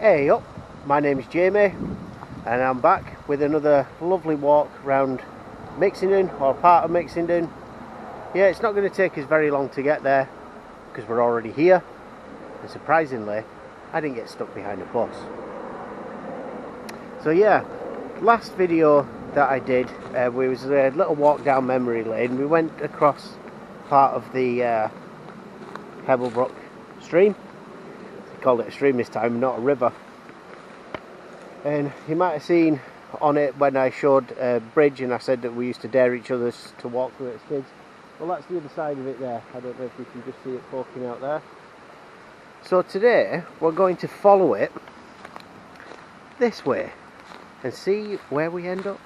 Hey up, my name is Jamie and I'm back with another lovely walk around Mixenden, or part of Mixenden. Yeah, it's not going to take us very long to get there because we're already here, and surprisingly I didn't get stuck behind a bus. So yeah, last video that I did was a little walk down memory lane. We went across part of the Pebblebrook stream. They called it a stream this time, not a river. And you might have seen on it when I showed a bridge and I said that we used to dare each other to walk through it as kids. Well, that's the other side of it there. I don't know if you can just see it poking out there. So today we're going to follow it this way and see where we end up.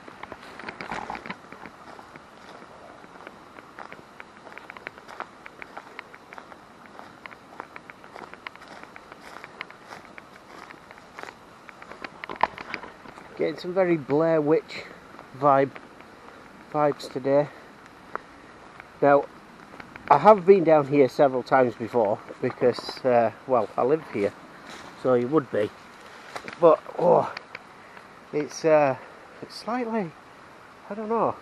Getting some very Blair Witch vibes today. Now, I have been down here several times before because, well, I live here, so you would be. But oh, it's slightly, I don't know,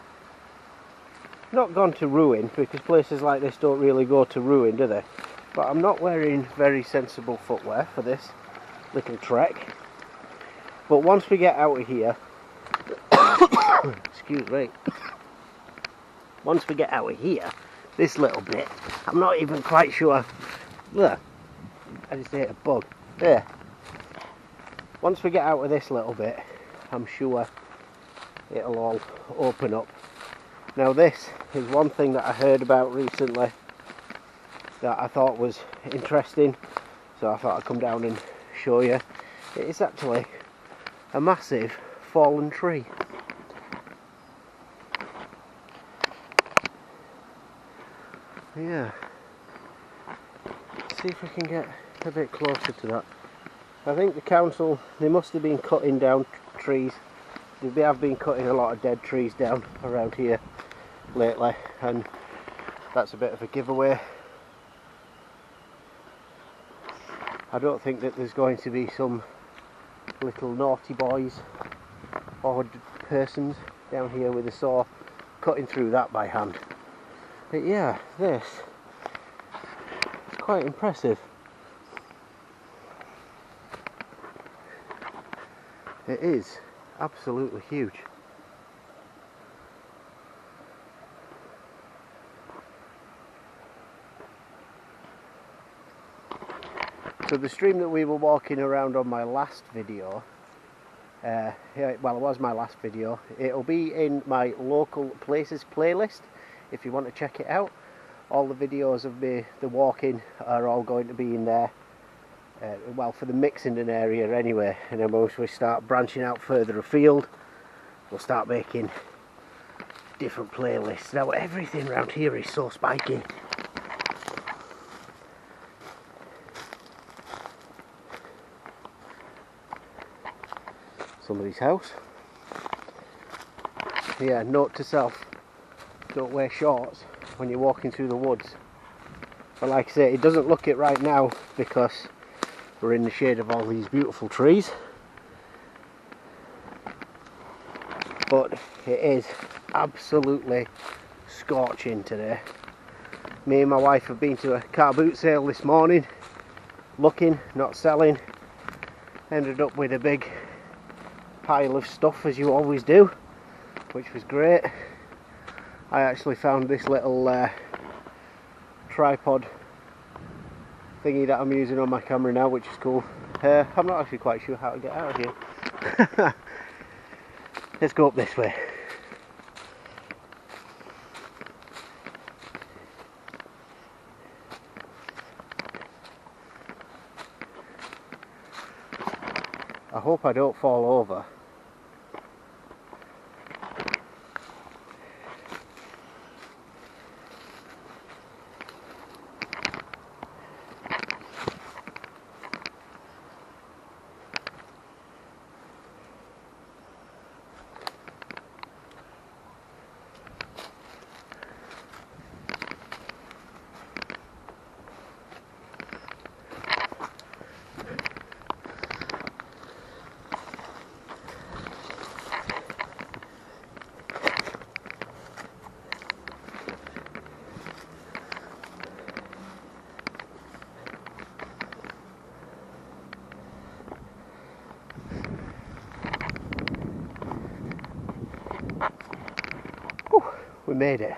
not gone to ruin, because places like this don't really go to ruin, do they? But I'm not wearing very sensible footwear for this little trek. But once we get out of here, excuse me, once we get out of here, this little bit, I'm not even quite sure, look, I just ate a bug, there. Once we get out of this little bit, I'm sure it'll all open up. Now this is one thing that I heard about recently that I thought was interesting, so I thought I'd come down and show you. It is actually a massive fallen tree. Yeah. Let's see if we can get a bit closer to that. I think the council, they must have been cutting down trees. They have been cutting a lot of dead trees down around here lately, and that's a bit of a giveaway. I don't think that there's going to be some little naughty boys or persons down here with a saw cutting through that by hand. But yeah, this is quite impressive. It is absolutely huge. So the stream that we were walking around on my last video, well, it was my last video, it'll be in my local places playlist if you want to check it out. All the videos of me, the walking, are all going to be in there, well, for the Mixenden area anyway, and then once we start branching out further afield, we'll start making different playlists. Now everything around here is so spiky. Somebody's house. Yeah, note to self, don't wear shorts when you're walking through the woods. But like I say, it doesn't look it right now because we're in the shade of all these beautiful trees. But it is absolutely scorching today. Me and my wife have been to a car boot sale this morning, looking, not selling. Ended up with a big pile of stuff, as you always do, which was great. I actually found this little tripod thingy that I'm using on my camera now, which is cool. I'm not actually quite sure how to get out of here. Let's go up this way. I hope I don't fall over. We made it.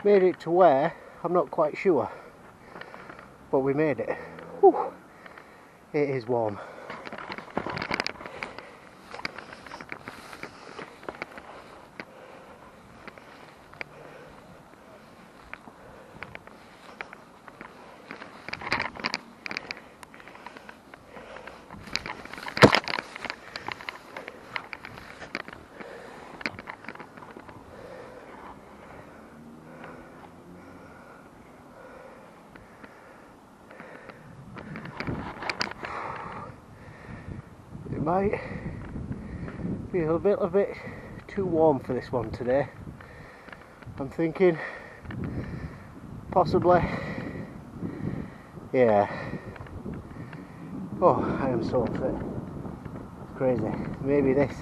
Made it to where? I'm not quite sure. But we made it. Whew. It is warm. It might be a little bit too warm for this one today. I'm thinking possibly, yeah. Oh, I am so fit. It's crazy. Maybe this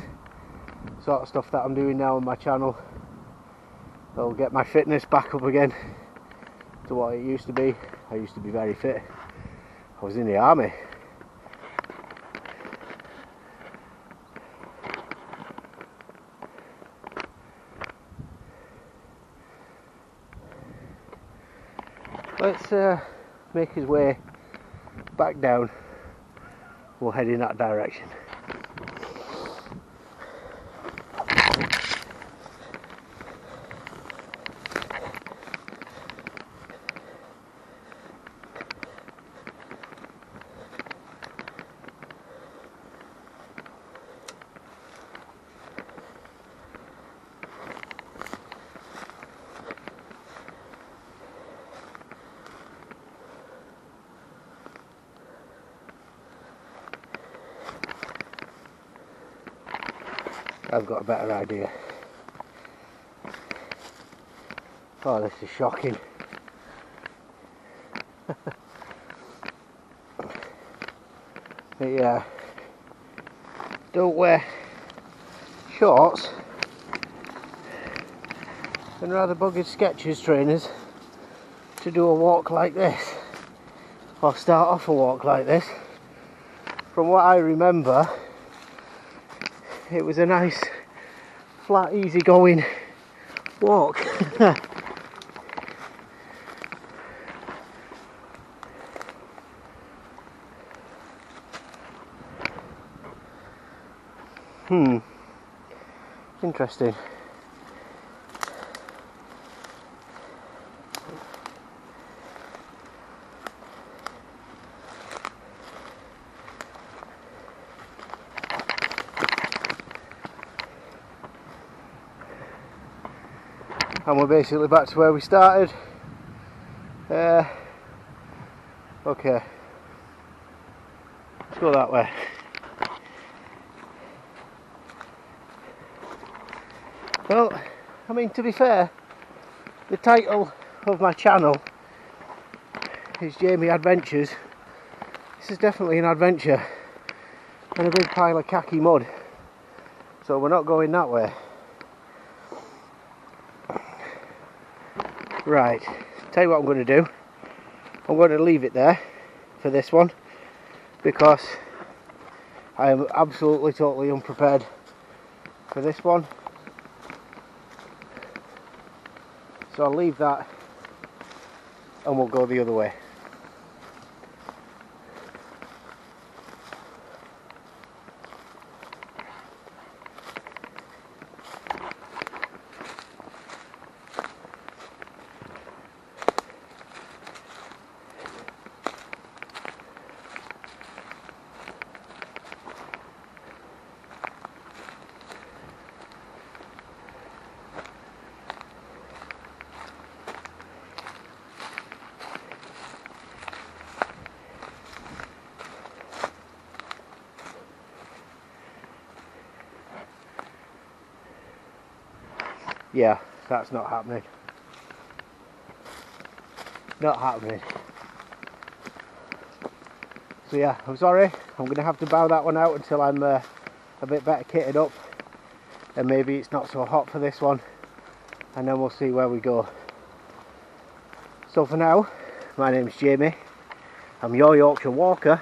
sort of stuff that I'm doing now on my channel will get my fitness back up again to what it used to be. I used to be very fit. I was in the army. Let's make his way back down. We'll head in that direction. I've got a better idea. Oh, this is shocking. Yeah, don't wear shorts and rather buggered Skechers trainers to do a walk like this, or start off a walk like this. From what I remember, it was a nice, flat, easy-going walk. Interesting. And we're basically back to where we started. Okay, let's go that way. Well, I mean, to be fair, the title of my channel is Jamie Adventures. This is definitely an adventure and a big pile of khaki mud, so we're not going that way. Right, tell you what I'm going to do. I'm going to leave it there for this one because I am absolutely totally unprepared for this one. So I'll leave that and we'll go the other way. Yeah, that's not happening. Not happening. So yeah, I'm sorry. I'm going to have to bow that one out until I'm a bit better kitted up. And maybe it's not so hot for this one. And then we'll see where we go. So for now, my name's Jamie. I'm your Yorkshire walker,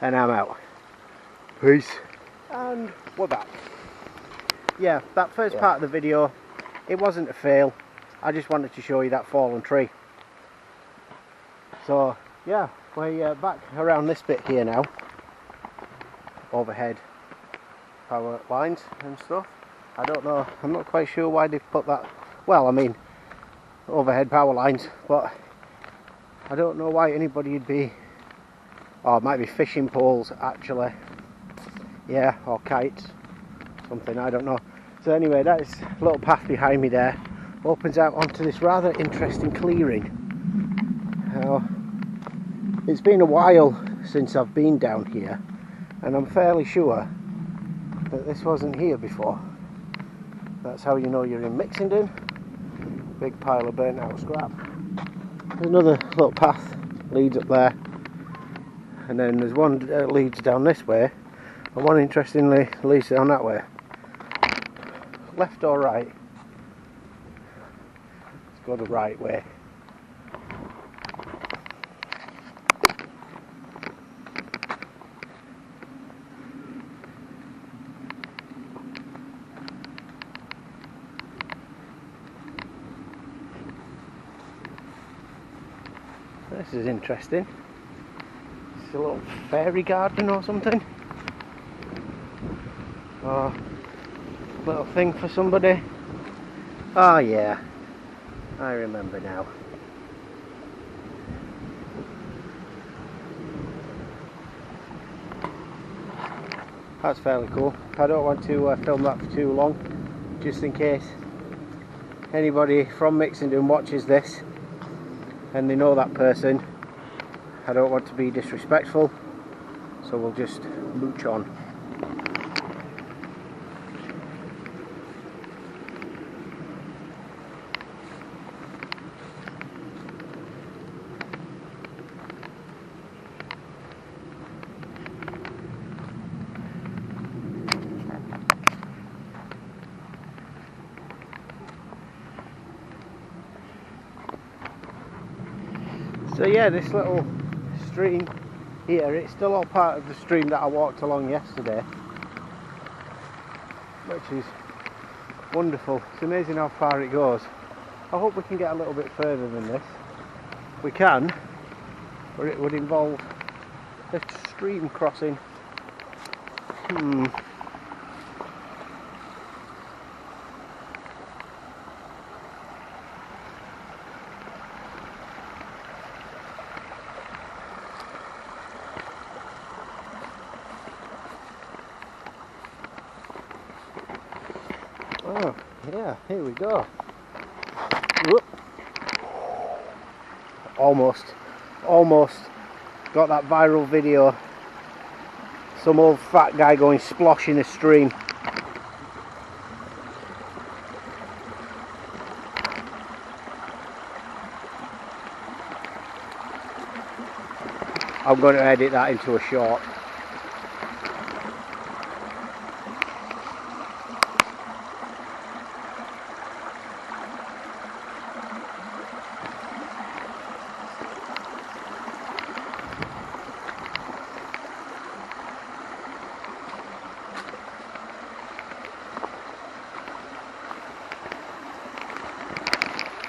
and I'm out. Peace. And we're back. Yeah, that first part of the video, it wasn't a fail. I just wanted to show you that fallen tree. So yeah, we're back around this bit here now. Overhead power lines and stuff. I don't know, I'm not quite sure why they've put that. Well, I mean, overhead power lines, but I don't know why anybody would be, or it might be fishing poles actually, yeah, or kites, something, I don't know. So anyway, that is a little path behind me there, opens out onto this rather interesting clearing. It's been a while since I've been down here, and I'm fairly sure that this wasn't here before. That's how you know you're in Mixenden. Big pile of burnt out scrap. There's another little path leads up there, and then there's one that leads down this way, and one interestingly leads down that way. Left or right? Let's go the right way. This is interesting. It's a little fairy garden or something. Or little thing for somebody. Oh yeah, I remember now. That's fairly cool. I don't want to film that for too long, just in case anybody from Mixenden watches this and they know that person. I don't want to be disrespectful, so we'll just mooch on. So yeah, this little stream here, it's still all part of the stream that I walked along yesterday, which is wonderful. It's amazing how far it goes. I hope we can get a little bit further than this. We can, but it would involve a stream crossing. Oh, yeah, here we go. Whoop. Almost got that viral video. Some old fat guy going splosh in a stream. I'm going to edit that into a short.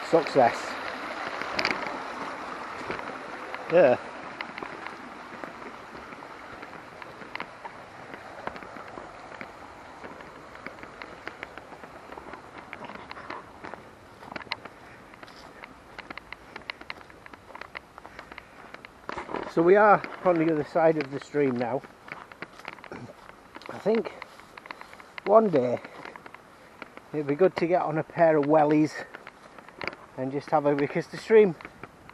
Success. Yeah. So we are on the other side of the stream now. I think one day it'd be good to get on a pair of wellies and just have a, because the stream,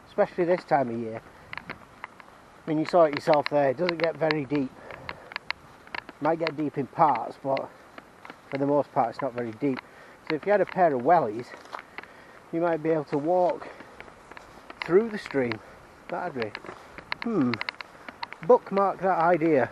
especially this time of year, I mean, you saw it yourself there, it doesn't get very deep. It might get deep in parts, but for the most part it's not very deep. So if you had a pair of wellies, you might be able to walk through the stream. That'd be, bookmark that idea.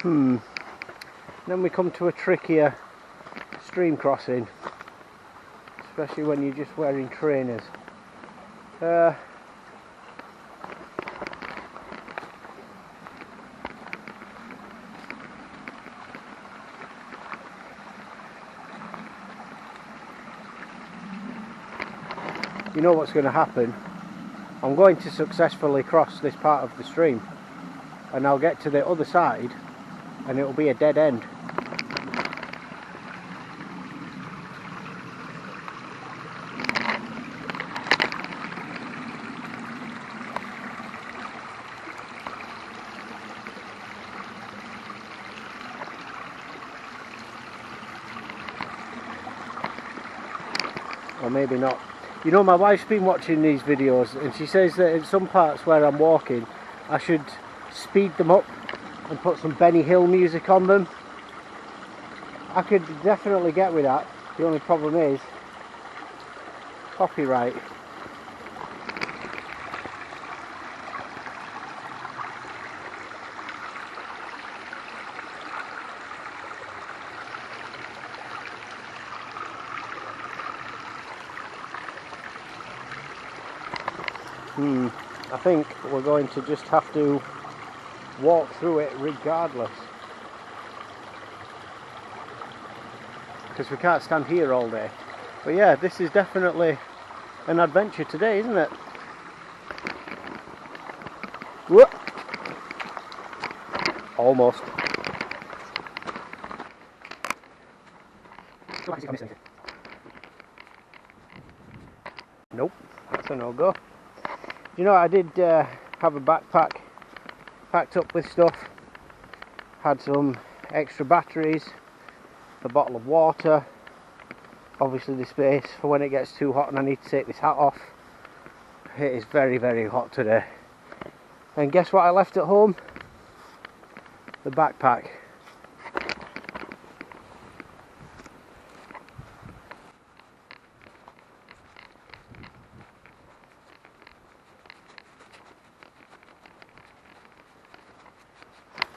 Then we come to a trickier stream crossing, especially when you're just wearing trainers. You know what's going to happen? I'm going to successfully cross this part of the stream, and I'll get to the other side and it'll be a dead end. Or maybe not. You know, my wife's been watching these videos and she says that in some parts where I'm walking I should speed them up and put some Benny Hill music on them. I could definitely get with that. The only problem is copyright. I think we're going to just have to walk through it regardless, because we can't stand here all day. But yeah, this is definitely an adventure today, isn't it? Whoop. Almost. Nope, that's a no-go. You know, I did have a backpack packed up with stuff. Had some extra batteries, a bottle of water, obviously the space for when it gets too hot and I need to take this hat off. It is very, very hot today. And guess what I left at home? The backpack.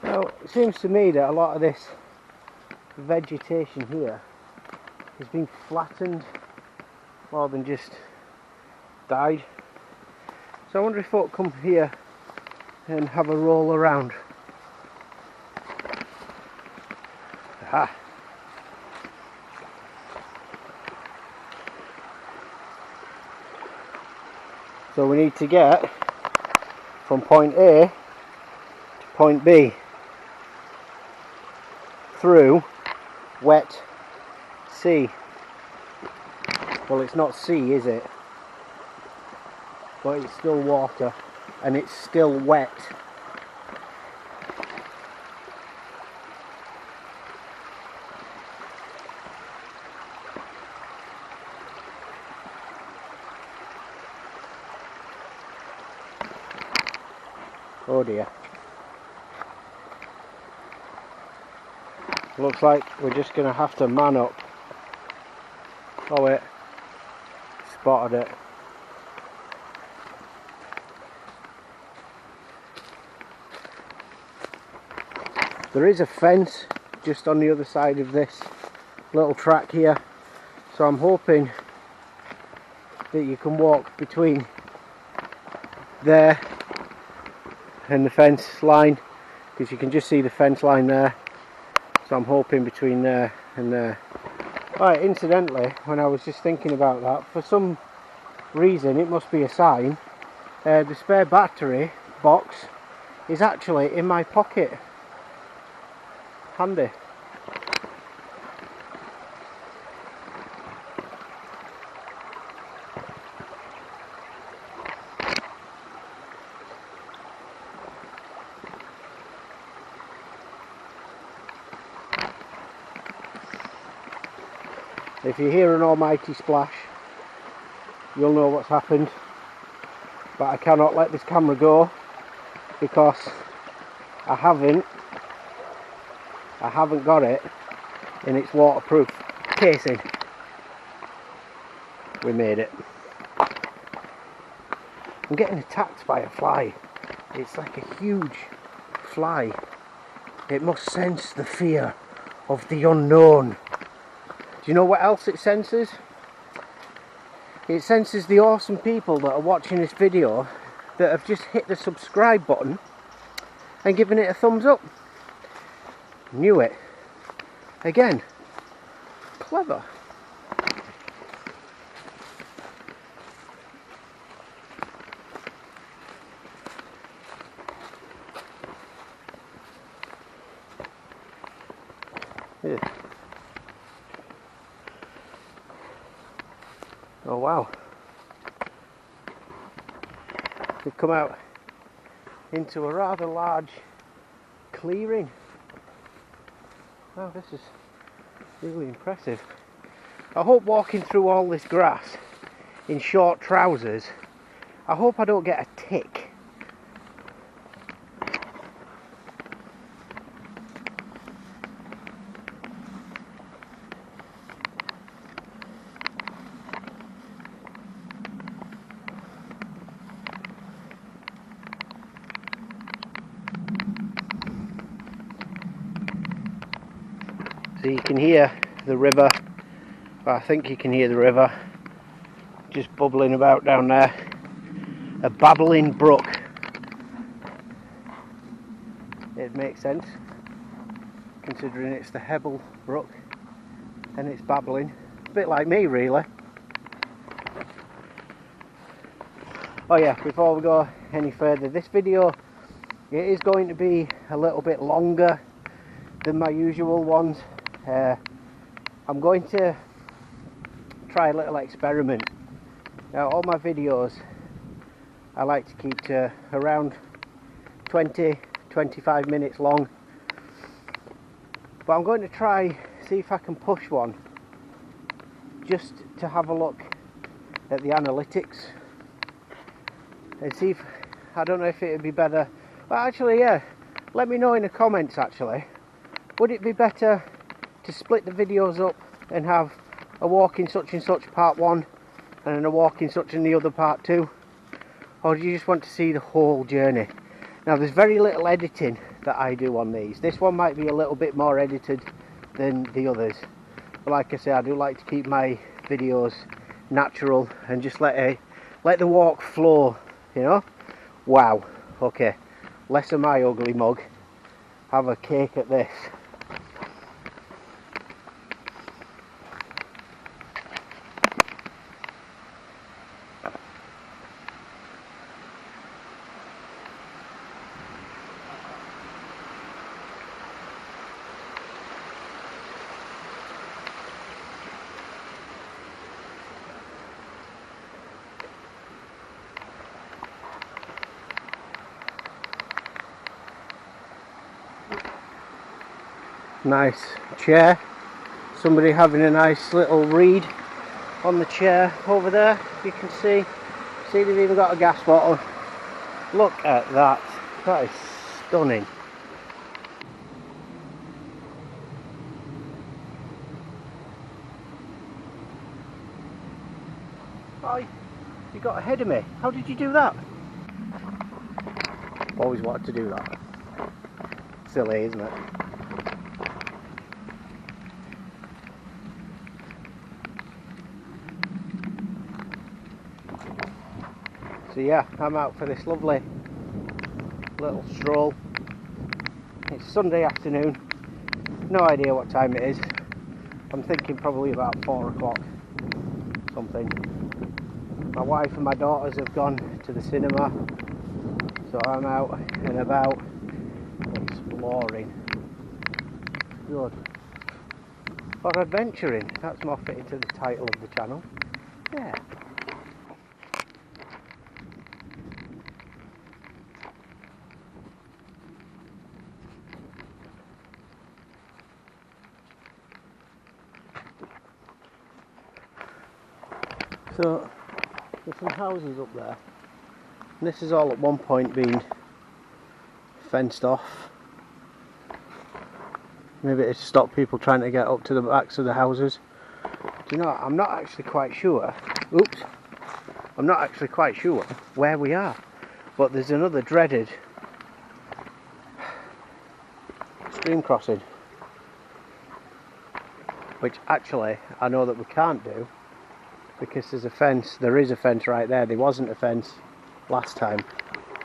Now, it seems to me that a lot of this vegetation here has been flattened more than just died. So I wonder if folk come here and have a roll around. Aha. So we need to get from point A to point B through wet sea. Well, it's not sea, is it? But it's still water and it's still wet. Oh dear. Looks like we're just going to have to man up. Oh wait, spotted it. There is a fence just on the other side of this little track here, so I'm hoping that you can walk between there and the fence line, because you can just see the fence line there. So I'm hoping between there and there. Right, incidentally, when I was just thinking about that, for some reason, it must be a sign, the spare battery box is actually in my pocket. Handy. If you hear an almighty splash, you'll know what's happened. But I cannot let this camera go because I haven't got it in its waterproof casing. We made it. I'm getting attacked by a fly. It's like a huge fly. It must sense the fear of the unknown. Do you know what else it senses? It senses the awesome people that are watching this video that have just hit the subscribe button and given it a thumbs up. Knew it. Again, clever. Yeah. Oh wow. We've come out into a rather large clearing. Wow, this is really impressive. I hope walking through all this grass in short trousers, I hope I don't get a tick. So you can hear the river, well, I think you can hear the river just bubbling about down there. A babbling brook. It makes sense considering it's the Hebble Brook and it's babbling. A bit like me really. Oh yeah, before we go any further, this video, it is going to be a little bit longer than my usual ones. I'm going to try a little experiment. Now all my videos I like to keep to around 20-25 minutes long, but I'm going to try see if I can push one just to have a look at the analytics and see if, I don't know if it would be better, well actually yeah, let me know in the comments actually, would it be better to split the videos up and have a walk in such and such part 1 and then a walk in such and the other part 2, or do you just want to see the whole journey? Now there's very little editing that I do on these. This one might be a little bit more edited than the others, but like I say, I do like to keep my videos natural and just let the walk flow, you know. Wow, okay, less of my ugly mug, have a cake at this. Nice chair, somebody having a nice little read on the chair over there. You can see they've even got a gas bottle. Look at that, that is stunning. Oh, you got ahead of me. How did you do that? Always wanted to do that. Silly, isn't it? So yeah, I'm out for this lovely little stroll. It's Sunday afternoon, no idea what time it is. I'm thinking probably about 4 o'clock something. My wife and my daughters have gone to the cinema, so I'm out and about exploring. Good. Or adventuring, that's more fitting to the title of the channel. Yeah. So there's some houses up there, and this is all at one point being fenced off. Maybe to stop people trying to get up to the backs of the houses. Do you know, I'm not actually quite sure. Oops. I'm not actually quite sure where we are, but there's another dreaded stream crossing, which actually I know that we can't do because there's a fence. There is a fence right there. There wasn't a fence last time.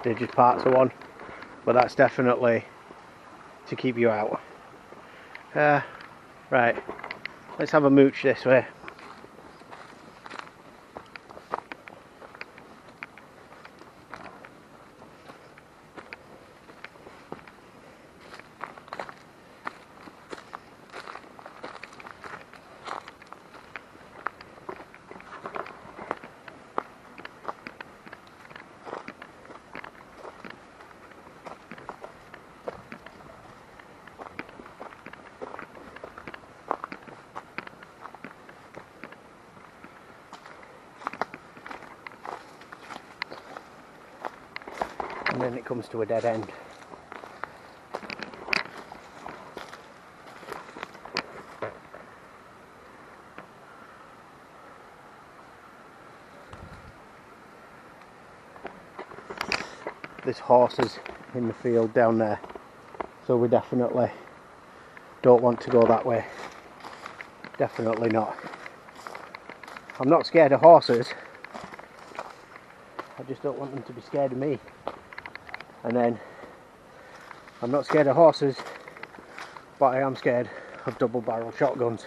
They're just parts of one, but that's definitely to keep you out. Right, let's have a mooch this way. And then it comes to a dead end. There's horses in the field down there, so we definitely don't want to go that way. Definitely not. I'm not scared of horses, I just don't want them to be scared of me. And then I'm not scared of horses, but I am scared of double barrel shotguns.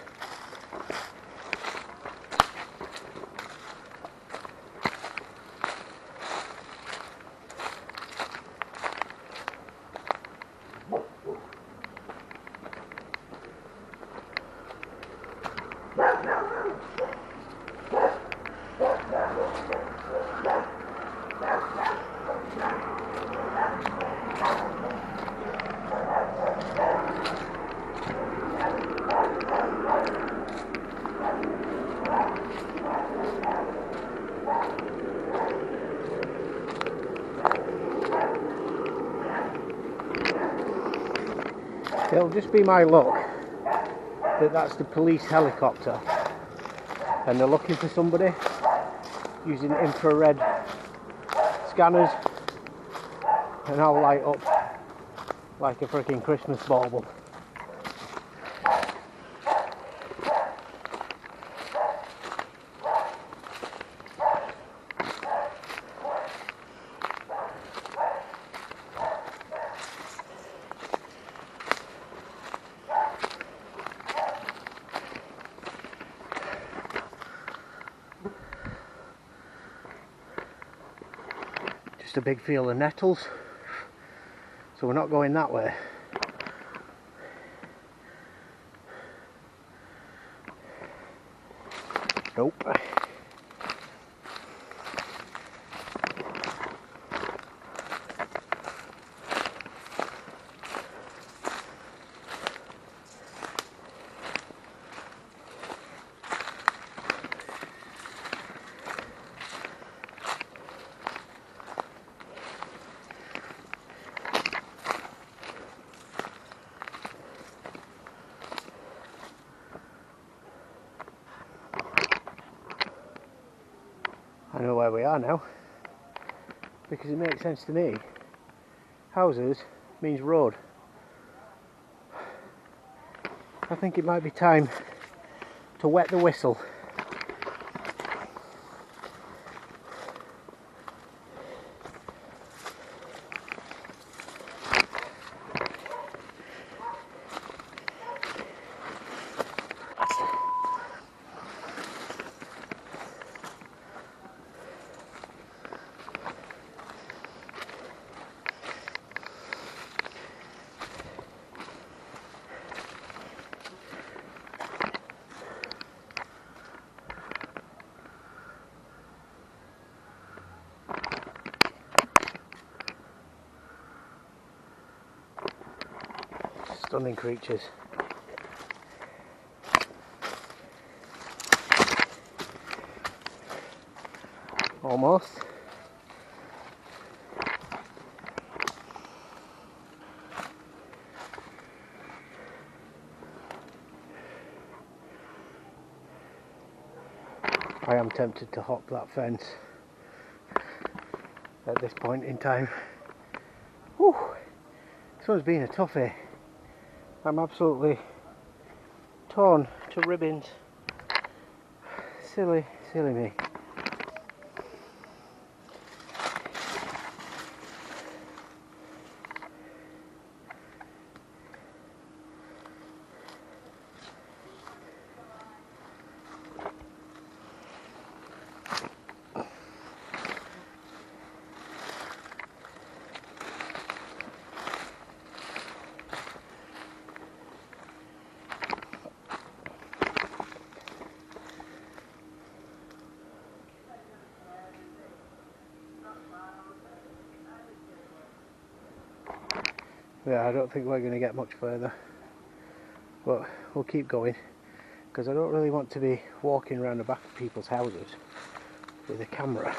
It'll just be my luck that that's the police helicopter and they're looking for somebody using infrared scanners, and I'll light up like a freaking Christmas bauble. A big field of nettles, so we're not going that way. Nope. I know where we are now, because it makes sense to me. Houses means road. I think it might be time to wet the whistle. Stunning creatures. Almost. I am tempted to hop that fence at this point in time. Whew. This one's been a toughie. I'm absolutely torn to ribbons. Silly me. Yeah, I don't think we're going to get much further, but we'll keep going because I don't really want to be walking around the back of people's houses with a camera.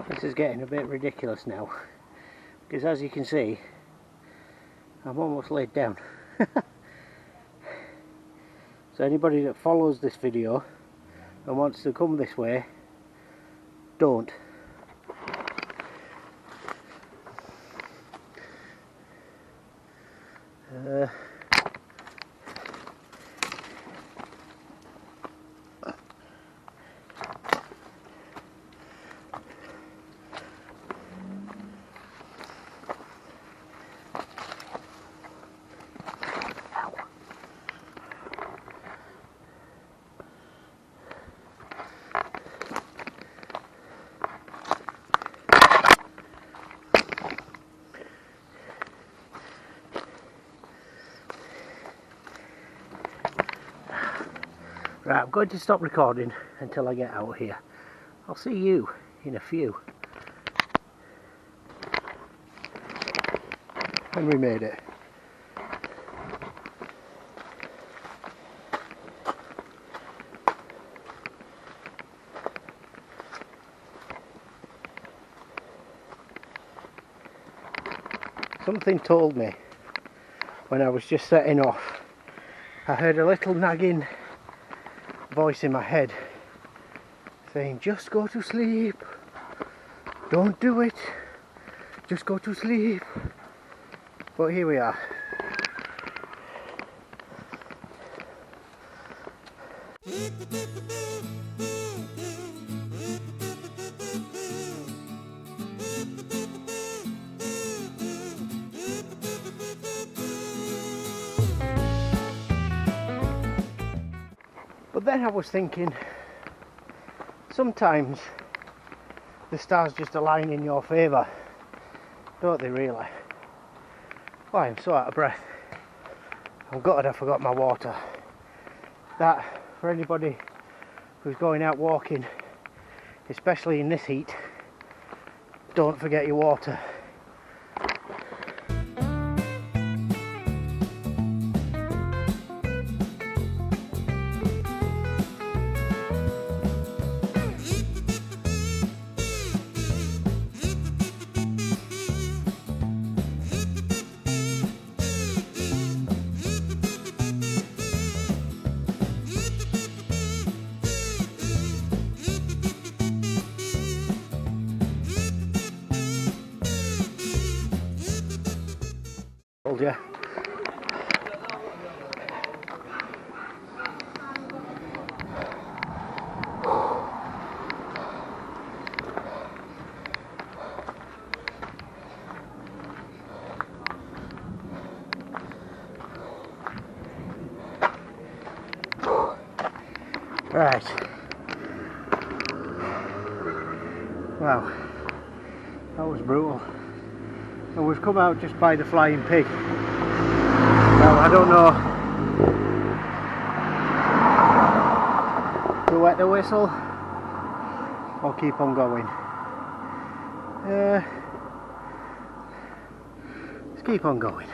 This is getting a bit ridiculous now, because as you can see, I'm almost laid down. So anybody that follows this video and wants to come this way, don't. Right, I'm going to stop recording until I get out here. I'll see you in a few. And we made it. Something told me when I was just setting off. I heard a little nagging voice in my head saying, just go to sleep, don't do it, just go to sleep. But here we are. But then I was thinking, sometimes the stars just align in your favour, don't they really? Oh, I'm so out of breath. I'm gutted I forgot my water. That, for anybody who's going out walking, especially in this heat, don't forget your water. you. Right. Wow, that was brutal. And we've come out just by the Flying Pig. Now I don't know, to wet the whistle or keep on going. Let's keep on going.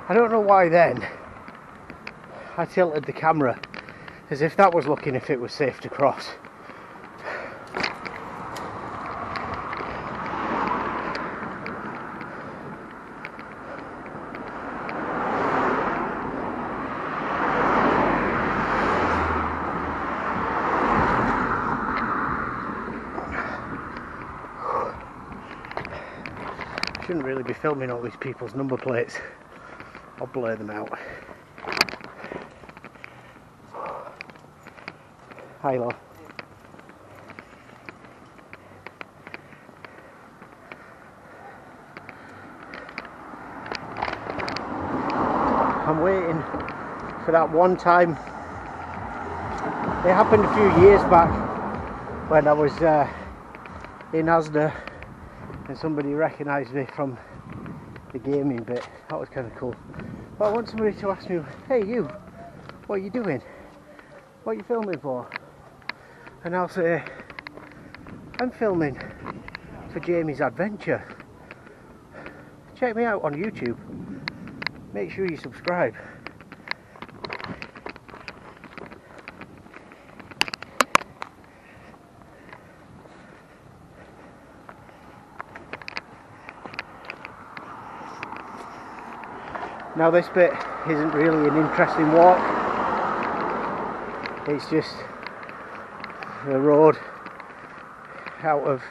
I don't know why then I tilted the camera as if that was looking if it was safe to cross. Shouldn't really be filming all these people's number plates. I'll blur them out. Hi, love. I'm waiting for that one time. It happened a few years back when I was in Asda and somebody recognised me from the gaming bit. That was kind of cool. But I want somebody to ask me, hey you, what are you doing? What are you filming for? And I'll say, I'm filming for Jamie's Adventure. Check me out on YouTube. Make sure you subscribe. Now this bit isn't really an interesting walk, it's just the road out of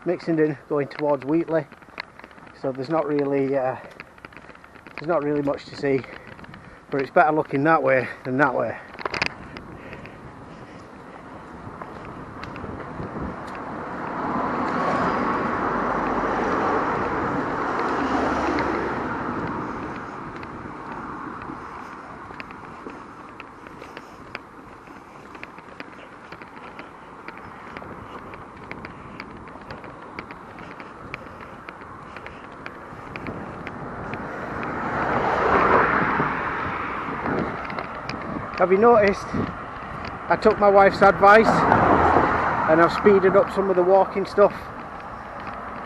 Mixenden going towards Wheatley, so there's not really much to see, but it's better looking that way than that way. Have you noticed I took my wife's advice and I've speeded up some of the walking stuff?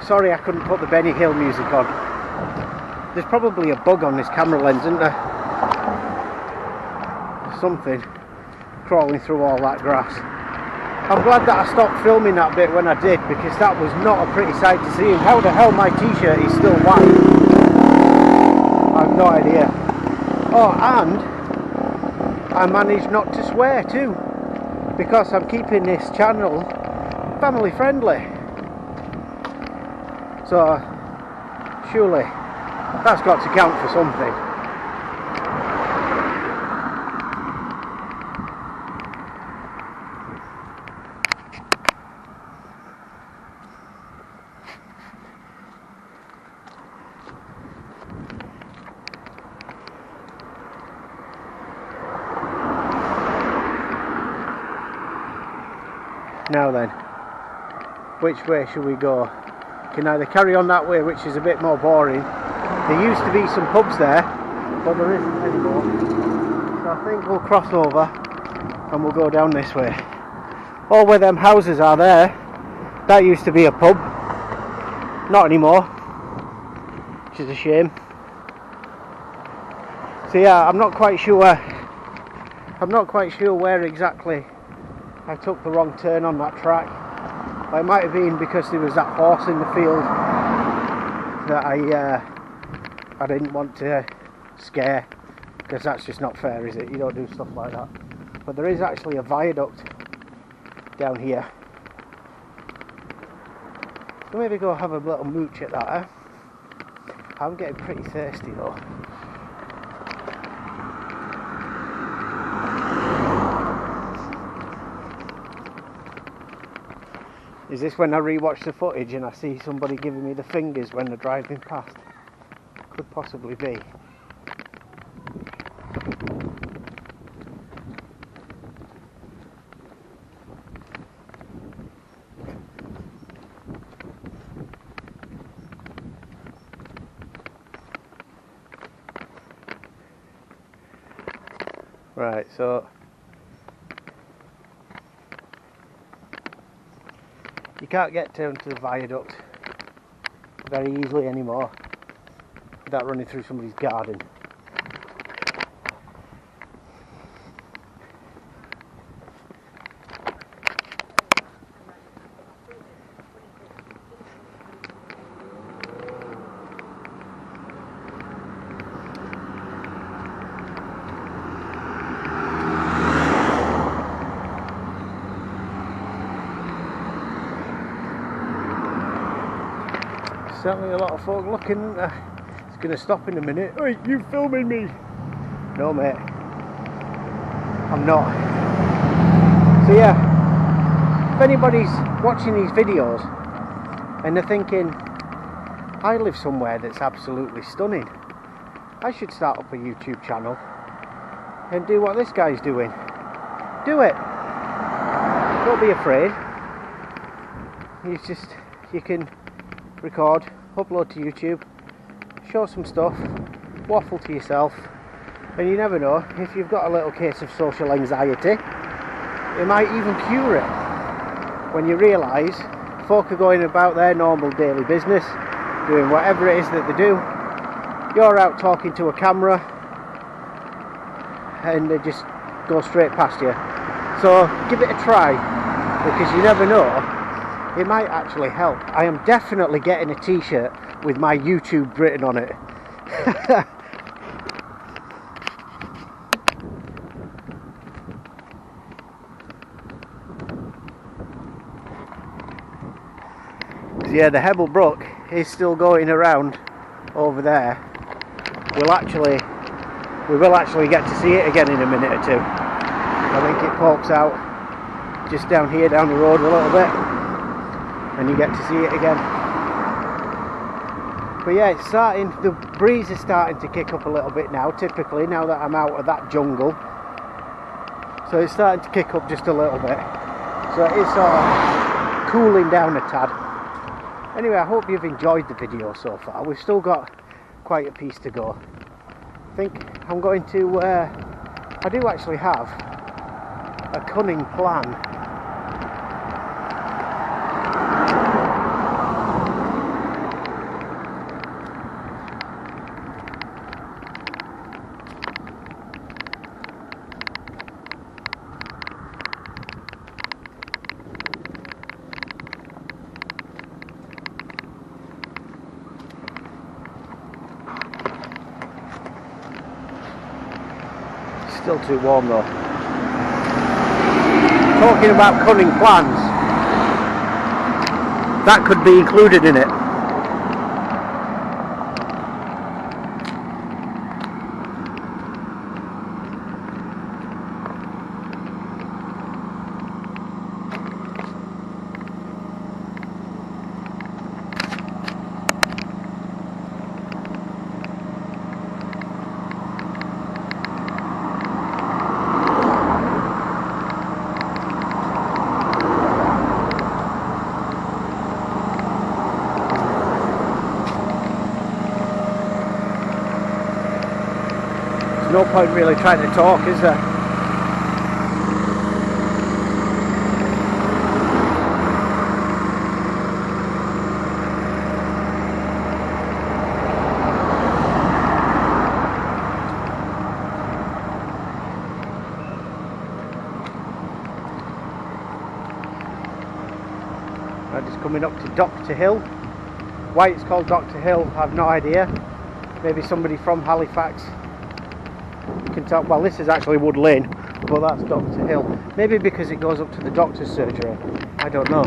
Sorry I couldn't put the Benny Hill music on. There's probably a bug on this camera lens, isn't there? Something crawling through all that grass. I'm glad that I stopped filming that bit when I did, because that was not a pretty sight to see. And how the hell my t-shirt is still white, I have no idea. Oh, and I managed not to swear too, because I'm keeping this channel family friendly. So surely that's got to count for something. Now then, which way should we go? We can either carry on that way, which is a bit more boring. There used to be some pubs there, but there isn't anymore. So I think we'll cross over and we'll go down this way. Oh, where them houses are there, that used to be a pub. Not anymore, which is a shame. So yeah, I'm not quite sure where exactly I took the wrong turn on that track. It might have been because there was that horse in the field that I didn't want to scare, because that's just not fair, is it? You don't do stuff like that. But there is actually a viaduct down here. So maybe go have a little mooch at that, eh? I'm getting pretty thirsty though. Is this when I rewatch the footage and I see somebody giving me the fingers when they're driving past? Could possibly be. Right, so you can't get down to the viaduct very easily anymore without running through somebody's garden. Certainly a lot of folk looking. It's going to stop in a minute. Hey, you filming me? No, mate. I'm not. So yeah, if anybody's watching these videos and they're thinking, I live somewhere that's absolutely stunning, I should start up a YouTube channel and do what this guy's doing. Do it. Don't be afraid. You can record, upload to YouTube, show some stuff, waffle to yourself, and you never know, if you've got a little case of social anxiety, it might even cure it when you realise folk are going about their normal daily business, doing whatever it is that they do. You're out talking to a camera and they just go straight past you. So give it a try, because you never know, it might actually help. I am definitely getting a t-shirt with my YouTube written on it. Yeah, the Hebble Brook is still going around over there. We will actually get to see it again in a minute or two. I think it pokes out just down here, down the road a little bit, and you get to see it again. But yeah, it's starting, the breeze is starting to kick up a little bit now, typically, now that I'm out of that jungle. So it's starting to kick up just a little bit. So it is sort of cooling down a tad. Anyway, I hope you've enjoyed the video so far. We've still got quite a piece to go. I think I'm going to, I do actually have a cunning plan. Still too warm though. Talking about cunning plans, that could be included in it. No point really trying to talk, is there? I'm just coming up to Dr. Hill. Why it's called Dr. Hill, I have no idea. Maybe somebody from Halifax can tell. Well, this is actually Wood Lane, but that's Doctor Hill. Maybe because it goes up to the doctor's surgery. I don't know.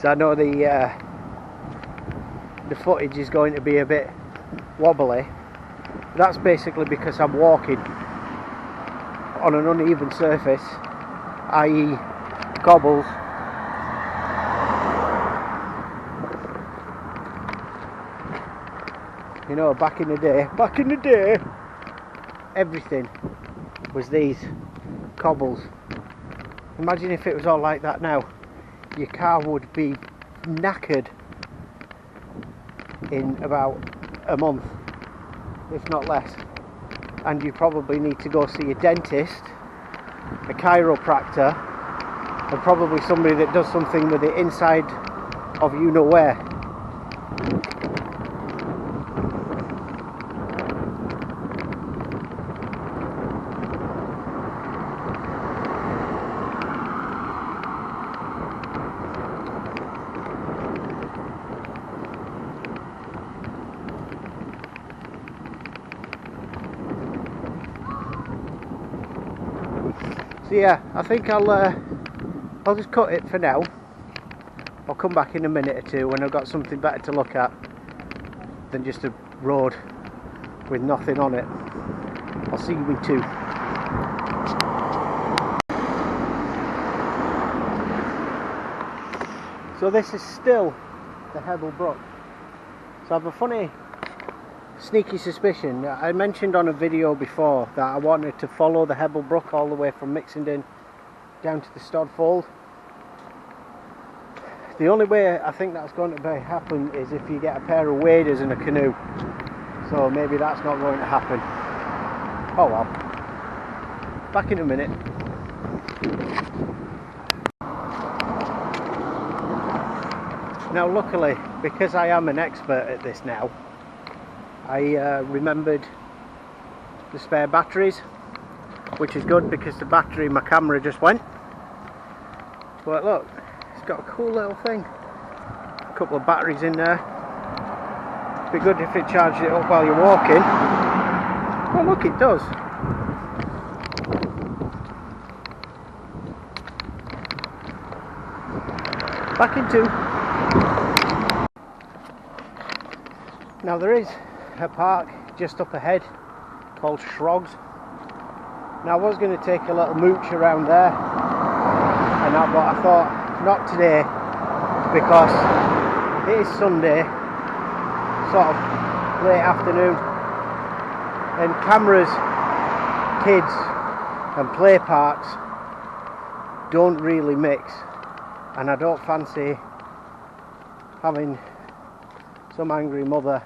So I know the footage is going to be a bit wobbly. That's basically because I'm walking on an uneven surface, i.e. cobbles. You know, back in the day, everything was these cobbles. Imagine if it was all like that now. Your car would be knackered in about a month, if not less, and you probably need to go see a dentist, a chiropractor, and probably somebody that does something with the inside of you know where. So yeah, I think I'll just cut it for now. I'll come back in a minute or two when I've got something better to look at than just a road with nothing on it. I'll see you in two. So this is still the Hebble Brook. So I have a funny sneaky suspicion. I mentioned on a video before that I wanted to follow the Hebble Brook all the way from Mixenden down to the Stodfold. The only way I think that's going to happen is if you get a pair of waders and a canoe. So maybe that's not going to happen. Oh well. Back in a minute. Now luckily, because I am an expert at this now, I remembered the spare batteries, which is good because the battery in my camera just went. But look, it's got a cool little thing. A couple of batteries in there. It'd be good if it charged it up while you're walking. Well look, it does. Back in two. Now there is a park just up ahead called Shrogs. Now I was going to take a little mooch around there and that, but I thought not today because it is Sunday, sort of late afternoon, and cameras, kids and play parks don't really mix, and I don't fancy having some angry mother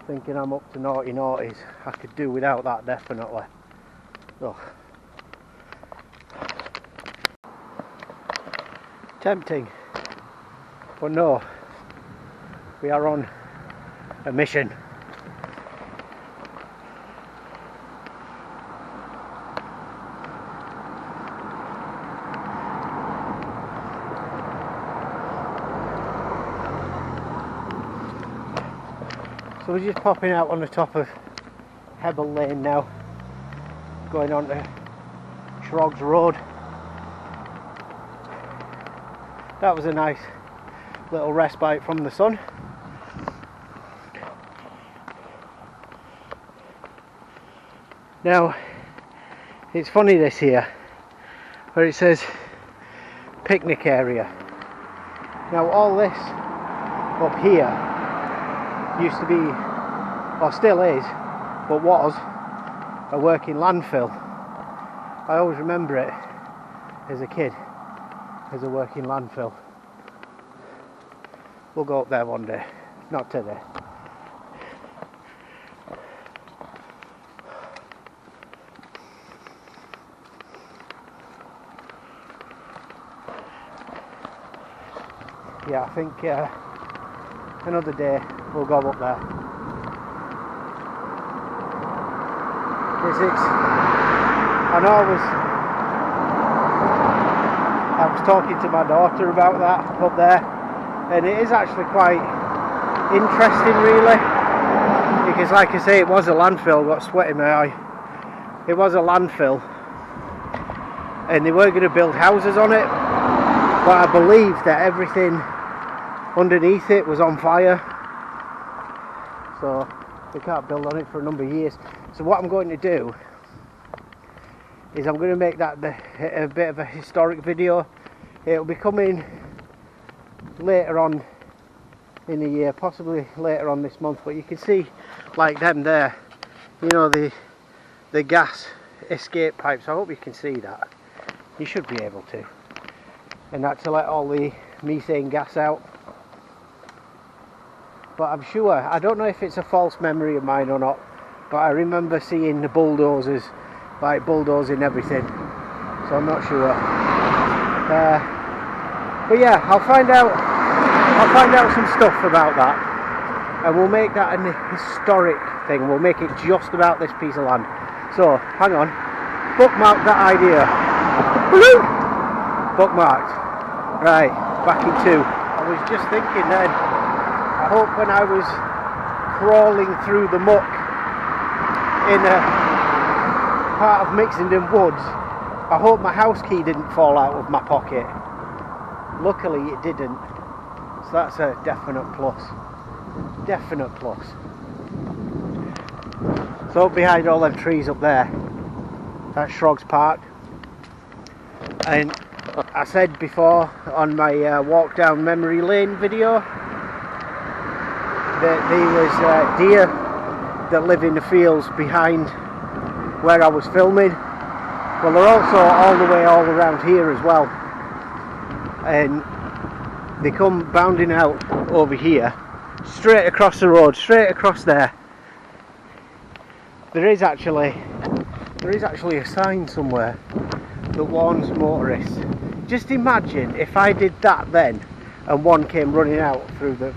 thinking I'm up to naughty naughties. I could do without that, definitely. Ugh. Tempting, but no, we are on a mission. So we're just popping out on the top of Hebble Lane now, going on to Shrogs Road. That was a nice little respite from the sun. Now, it's funny this here, where it says picnic area. Now all this up here used to be, or still is, but was, a working landfill. I always remember it as a kid as a working landfill. We'll go up there one day, not today. Yeah, I think another day we'll go up there. physics. I know I was talking to my daughter about that up there, and it is actually quite interesting really, because like I say, it was a landfill. Got sweat in my eye. It was a landfill, and they were going to build houses on it, but I believe that everything underneath it was on fire, so they can't build on it for a number of years. So what I'm going to do is I'm going to make that a bit of a historic video. It'll be coming later on in the year, possibly later on this month, but you can see like them there, you know, the gas escape pipes. I hope you can see that. You should be able to. And that's to let all the methane gas out. But I'm sure, I don't know if it's a false memory of mine or not, but I remember seeing the bulldozers like bulldozing everything, so I'm not sure. But yeah, I'll find out some stuff about that, and we'll make that an historic thing. We'll make it just about this piece of land. So hang on, bookmark that idea. Bookmarked. Right, back in 2. I was just thinking then, I hope when I was crawling through the muck in a part of Mixenden Woods, I hope my house key didn't fall out of my pocket. Luckily it didn't, so that's a definite plus. Definite plus. So behind all them trees up there, that's Shrogs Park. And I said before on my walk down memory lane video that there was deer that live in the fields behind where I was filming. Well, they're also all the way all around here as well, and they come bounding out over here, straight across the road, straight across there. There is actually a sign somewhere that warns motorists. Just imagine if I did that then, and one came running out through the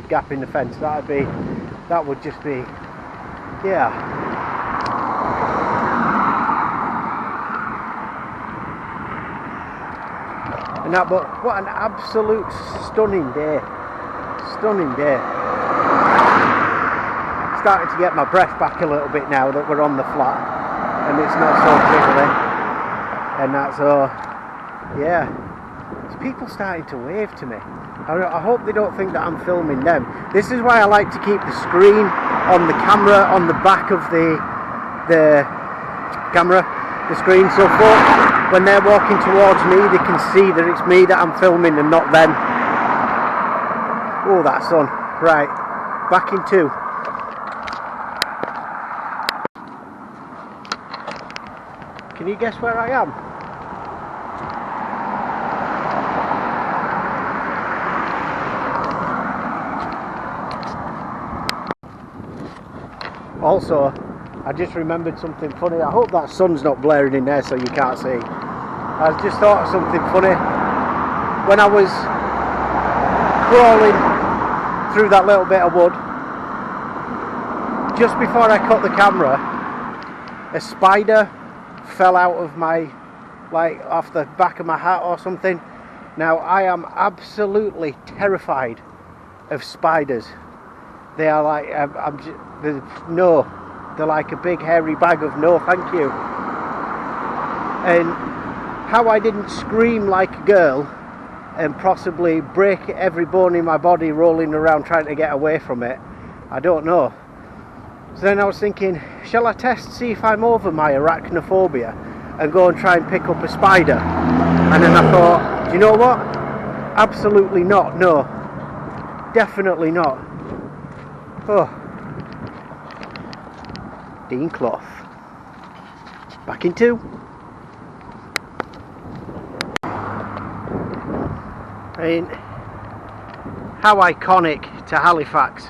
gap in the fence. That would just be, yeah. And that, but what an absolute stunning day. Stunning day. Starting to get my breath back a little bit now that we're on the flat and it's not so jiggly. And that's yeah. There's people starting to wave to me. I hope they don't think that I'm filming them. This is why I like to keep the screen on the camera on the back of the screen, so when they're walking towards me, they can see that it's me that I'm filming and not them. Oh, that sun. Right, back in 2. Can you guess where I am? Also, I just remembered something funny. I hope that sun's not blaring in there so you can't see. I just thought of something funny. When I was crawling through that little bit of wood, just before I cut the camera, a spider fell out of my, like, off the back of my hat or something. Now, I am absolutely terrified of spiders. They are like, they're like a big hairy bag of no thank you. And how I didn't scream like a girl and possibly break every bone in my body rolling around trying to get away from it, I don't know. So then I was thinking, shall I see if I'm over my arachnophobia and go and try and pick up a spider? And then I thought, do you know what? Absolutely not, no. Definitely not. Oh. Dean Clough. Back in 2. I mean, how iconic to Halifax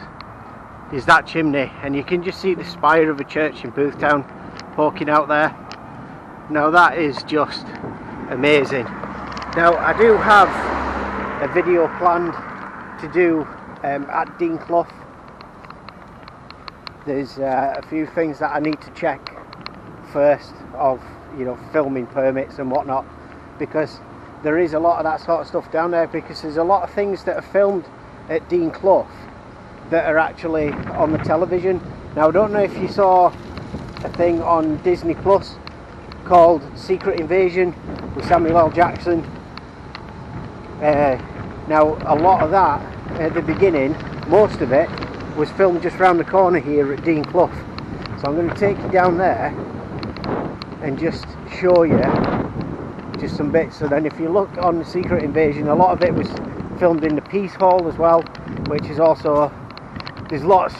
is that chimney, and you can just see the spire of a church in Boothtown poking out there. Now that is just amazing. Now I do have a video planned to do at Dean Clough. There's a few things that I need to check first of, you know, filming permits and whatnot, because there is a lot of that sort of stuff down there, because there's a lot of things that are filmed at Dean Clough that are actually on the television. Now, I don't know if you saw a thing on Disney Plus called Secret Invasion with Samuel L. Jackson. Now, a lot of that at the beginning, most of it was filmed just round the corner here at Dean Clough. So I'm going to take you down there and just show you just some bits. So then if you look on the Secret Invasion, a lot of it was filmed in the Peace Hall as well, which is also, there's lots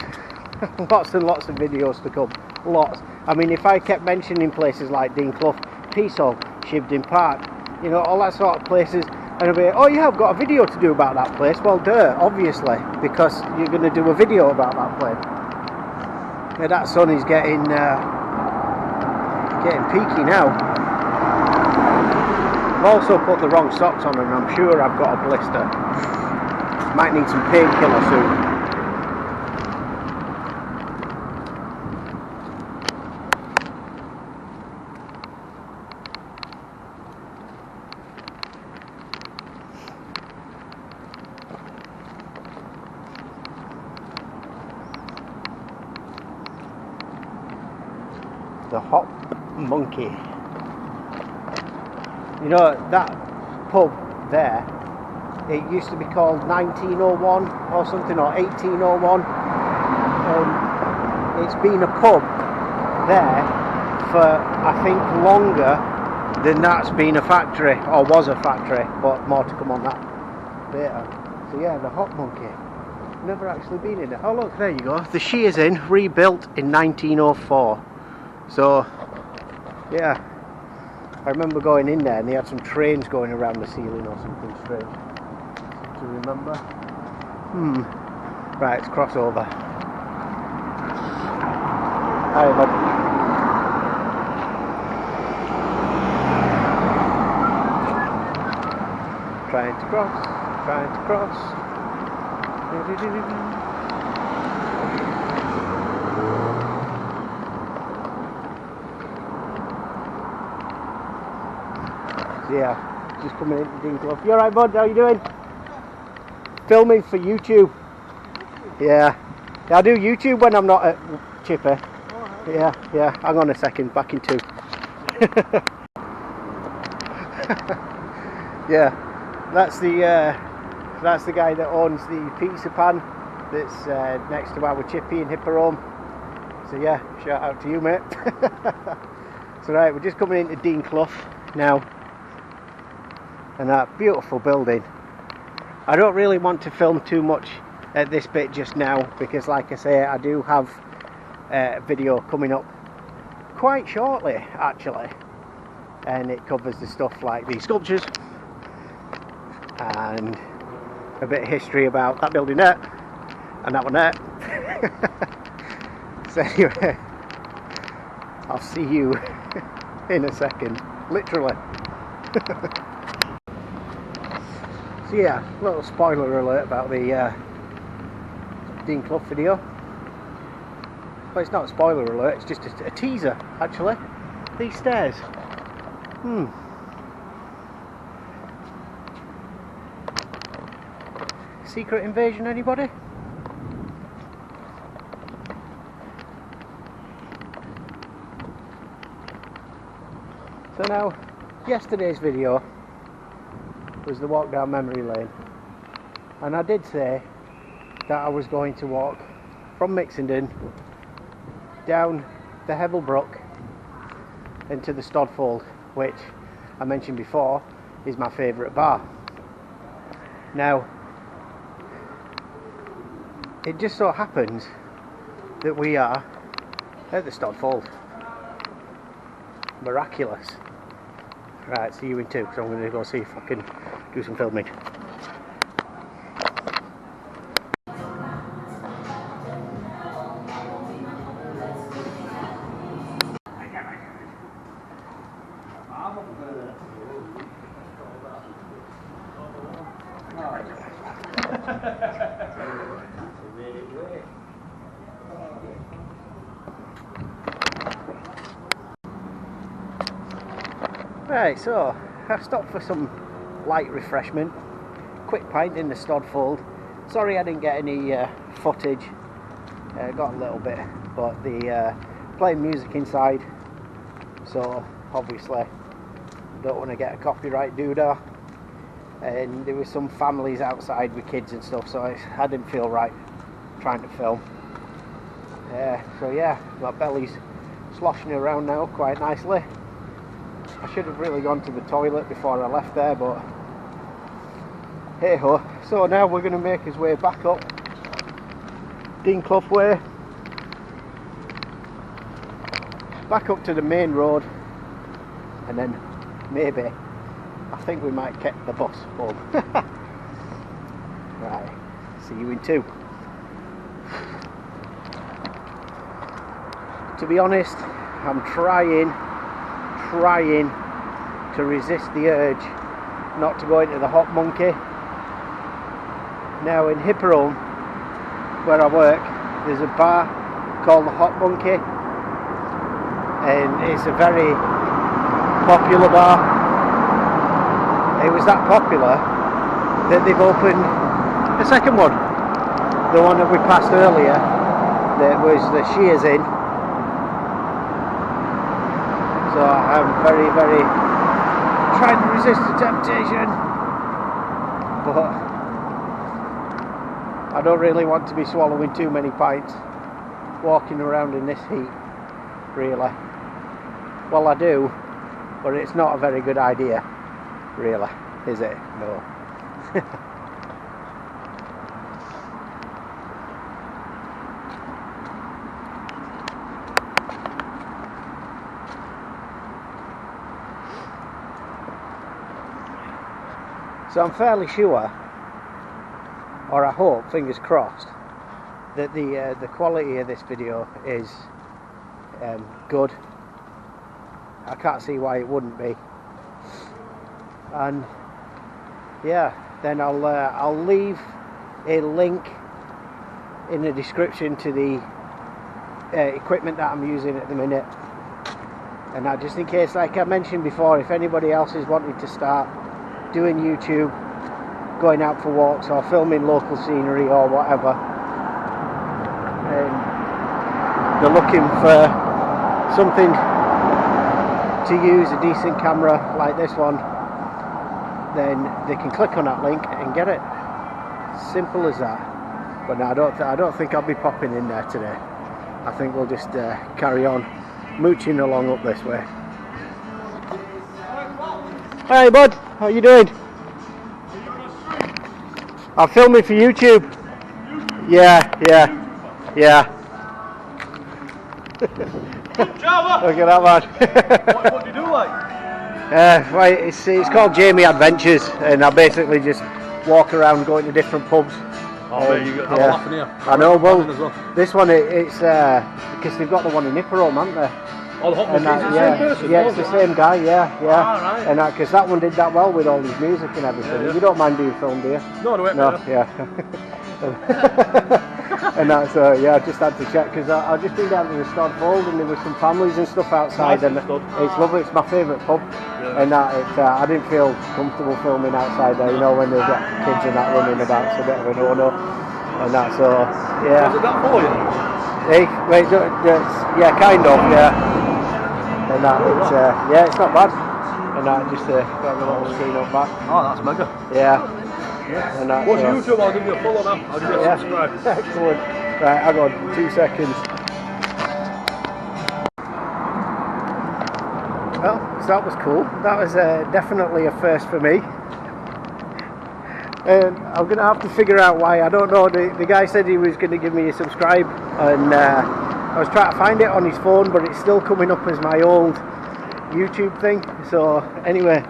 and lots of videos to come, lots. I mean, if I kept mentioning places like Dean Clough, Peace Hall, Shibden Park, you know, all that sort of places, and I'll be like, oh yeah, I've got a video to do about that place. Well, duh, obviously, because you're going to do a video about that place. Yeah, that sun is getting peaky now. I've also put the wrong socks on and I'm sure I've got a blister. Might need some painkiller soon. The Hop Monkey. You know, that pub there, it used to be called 1901 or something, or 1801. It's been a pub there for, I think, longer than that's been a factory, or was a factory, but more to come on that later. So yeah, the Hop Monkey. Never actually been in it. Oh look, there you go. The Shears Inn, rebuilt in 1904. So, yeah, I remember going in there and they had some trains going around the ceiling or something strange. To remember. Right, it's crossover. Hi, bud. Trying to cross, trying to cross. Yeah, just coming into Dean Clough. You alright, bud? How you doing? Filming for YouTube. Yeah, I do YouTube when I'm not at Chipper. Yeah, hang on a second, back in 2. Yeah, that's the guy that owns the pizza pan that's next to our Chippy in Hipperome. So yeah, shout out to you, mate. So right, we're just coming into Dean Clough now. And that beautiful building. I don't really want to film too much at this bit just now, because like I say, I do have a video coming up quite shortly actually, and it covers the stuff like these sculptures and a bit of history about that building there and that one there. So anyway, I'll see you in a second, literally. So yeah, little spoiler alert about the Dean Clough video. Well, it's not a spoiler alert, it's just a teaser actually. These stairs. Secret Invasion, anybody? So now, yesterday's video was the walk down memory lane, and I did say that I was going to walk from Mixenden down the Hevel Brook into the Stodfold, which I mentioned before is my favourite bar. Now, it just so happens that we are at the Stodfold. Miraculous. Right, see you in 2, so I'm going to go see if I can do some filming. Right, so I stopped for some light refreshment. Quick pint in the Stodfold. Sorry I didn't get any footage. Got a little bit, but the playing music inside, so obviously don't want to get a copyright doodah. And there was some families outside with kids and stuff, so I didn't feel right trying to film. So yeah, my belly's sloshing around now quite nicely. I should have really gone to the toilet before I left there, but hey ho. So now we're going to make his way back up Dean Clough way, back up to the main road, and then maybe, I think we might get the bus home. Right, see you in 2. To be honest, I'm trying to resist the urge not to go into the Hot Monkey. Now in Hipperholm, where I work, there's a bar called the Hot Monkey, and it's a very popular bar. It was that popular that they've opened a second one, the one that we passed earlier, that was the Shears Inn. So I'm very trying to resist the temptation, but I don't really want to be swallowing too many pints walking around in this heat, really. Well, I do, but it's not a very good idea, really, is it? No. So I'm fairly sure, or I hope, fingers crossed, that the quality of this video is good. I can't see why it wouldn't be. And yeah, then I'll leave a link in the description to the equipment that I'm using at the minute. And that, just in case, like I mentioned before, if anybody else is wanting to start doing YouTube, going out for walks or filming local scenery or whatever, and they're looking for something to use, a decent camera like this one, then they can click on that link and get it. Simple as that. But no, I don't think I'll be popping in there today. I think we'll just carry on mooching along up this way. Hey bud, how you doing? I'm filming for YouTube. Yeah. Good job, look at that man. what do you do like? Right, it's called Jamie Adventures, and I basically just walk around going to different pubs. Oh, you got a laugh in here. I know, well, this one it's because they've got the one in Hipperholm, haven't they? Oh, the Hot Monkey, is it the same person? Yeah, it's the same guy, yeah. Ah, right. And because that one did that well with all his music and everything. Yeah. You don't mind being filmed, do you? No, no, yeah. And that's yeah, I just had to check because I've just been down to the Stodfold and there were some families and stuff outside, and it's lovely. It's my favourite pub, and that I didn't feel comfortable filming outside there. You know, when they've got kids and that running about, it's a bit of a no-no, and that. So yeah. Was it that for you? Hey, wait, yeah, kind of, yeah. And that, it's yeah, it's not bad. And that just got the little screen up back. Oh, that's mega. Yeah. And that, what's YouTube? I'll give you a follow now. I'll give you a subscribe. Excellent. Right, hang on, 2 seconds. Well, so that was cool. That was definitely a first for me. And I'm going to have to figure out why. I don't know. The guy said he was going to give me a subscribe, and I was trying to find it on his phone, but it's still coming up as my old YouTube thing. So anyway,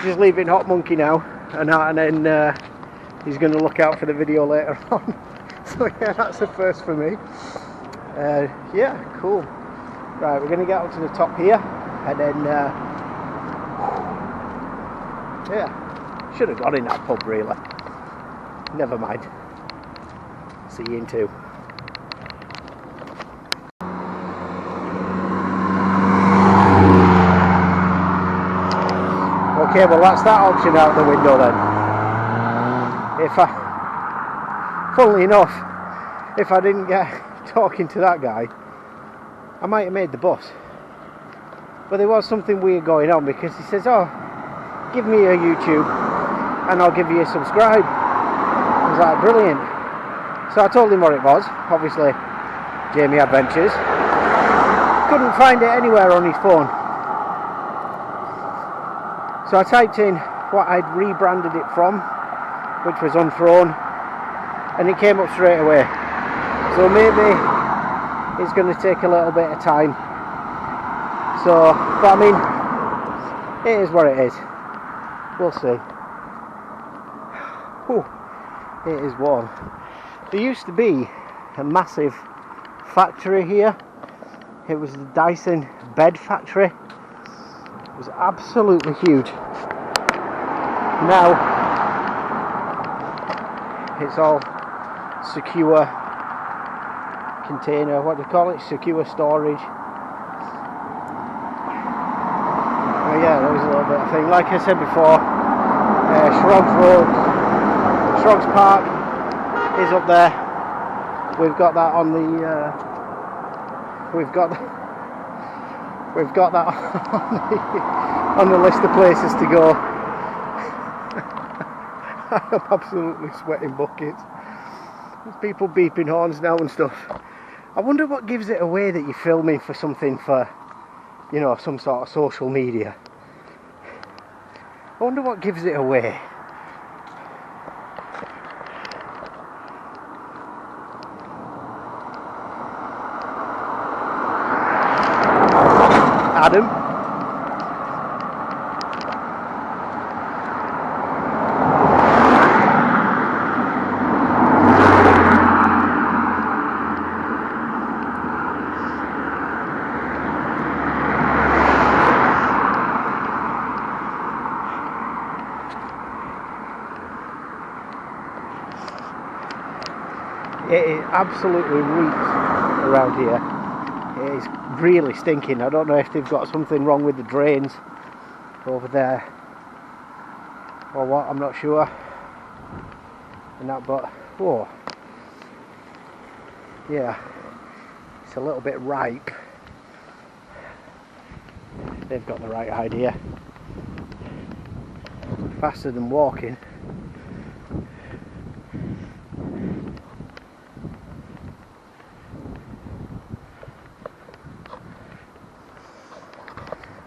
just leaving Hot Monkey now, and then he's going to look out for the video later on. So yeah, that's the first for me. Yeah, cool. Right, we're going to get up to the top here, and then yeah, should have got in that pub really. Never mind. See you in 2. Okay, well that's that option out the window then. Funnily enough, if I didn't get talking to that guy, I might have made the bus. But there was something weird going on, because he says, oh, give me a YouTube and I'll give you a subscribe. I was like, brilliant. So I told him what it was, obviously Jamie Adventures. Couldn't find it anywhere on his phone. So I typed in what I'd rebranded it from, which was Unthrown, and it came up straight away. So maybe it's going to take a little bit of time. So, but I mean, it is what it is. We'll see. Whew, it is warm. There used to be a massive factory here. It was the Dyson bed factory. It was absolutely huge. Now it's all secure container, what do you call it? Secure storage. Oh yeah, there was a little bit of thing. Like I said before, Shrogs Road, Shrogs Park is up there. We've got that on the we've got that on the list of places to go. I'm absolutely sweating buckets. There's people beeping horns now and stuff. I wonder what gives it away that you're filming for something, for, you know, some sort of social media. I wonder what gives it away. Adam? It is absolutely reeks around here. It is really stinking. I don't know if they've got something wrong with the drains over there or what, I'm not sure. And that, but whoa, yeah, it's a little bit ripe. They've got the right idea. Faster than walking.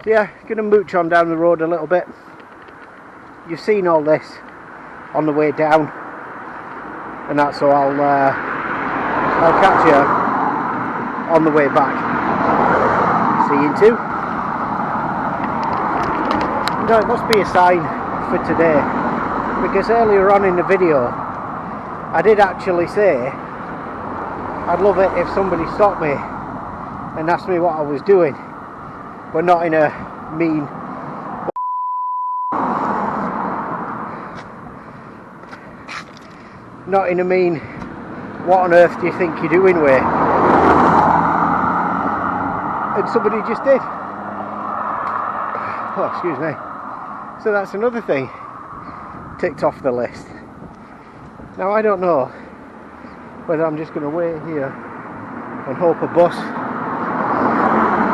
Yeah, gonna mooch on down the road a little bit. You've seen all this on the way down, and that's so I'll catch you on the way back. See you in two. No, it must be a sign for today, because earlier on in the video I did actually say I'd love it if somebody stopped me and asked me what I was doing, but not in a mean, what on earth do you think you're doing way? And somebody just did. Oh, excuse me. So that's another thing ticked off the list. Now I don't know whether I'm just going to wait here and hope a bus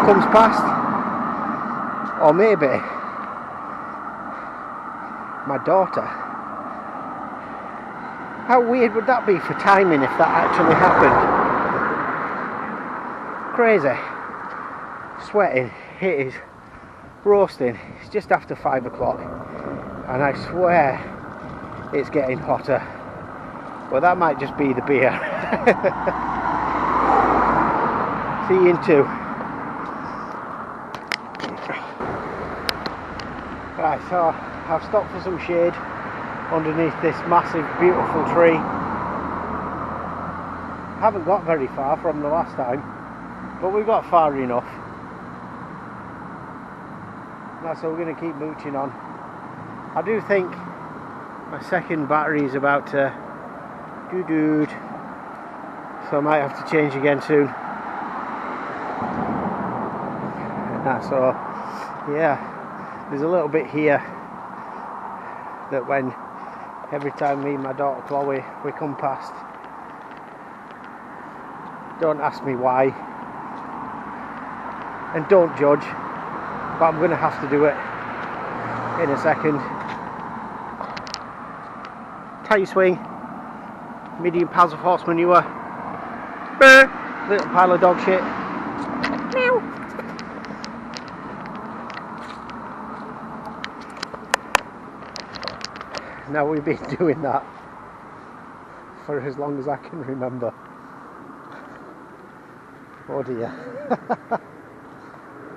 comes past, or maybe my daughter. How weird would that be for timing if that actually happened? Crazy. Sweating. It is roasting. It's just after 5 o'clock and I swear it's getting hotter. Well, that might just be the beer. See you in two. Right, so I've stopped for some shade underneath this massive beautiful tree. Haven't got very far from the last time, but we've got far enough. That's what we're going to keep mooching on. I do think my second battery is about to doo-doo, so I might have to change again soon. And that's all. Yeah, there's a little bit here that when every time me and my daughter Chloe we come past. Don't ask me why, and don't judge, but I'm going to have to do it in a second. Tyre swing, medium piles of horse manure, little pile of dog shit. Meow. Now we've been doing that for as long as I can remember. Oh dear.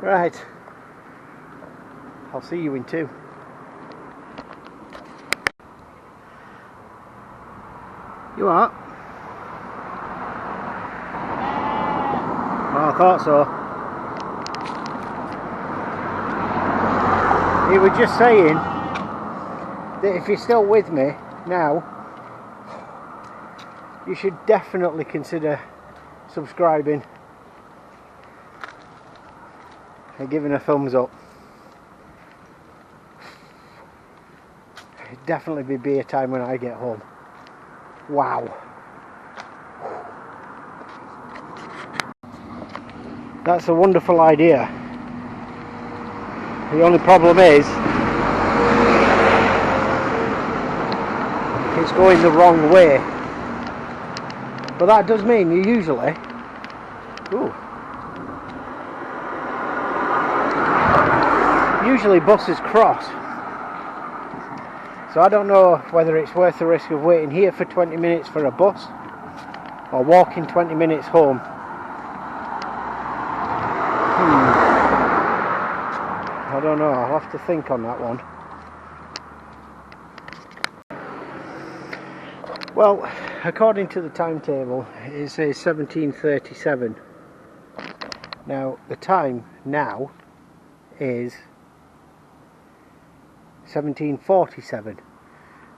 Right. I'll see you in 2. You are? Oh, I thought so. He was just saying that if you're still with me now, you should definitely consider subscribing and giving a thumbs up. It'd definitely be beer time when I get home. Wow. That's a wonderful idea. The only problem is it's going the wrong way. But that does mean you usually buses cross. So I don't know whether it's worth the risk of waiting here for 20 minutes for a bus or walking 20 minutes home. I don't know, I'll have to think on that one. Well, according to the timetable, it says 17:37. Now, the time now is 17:47,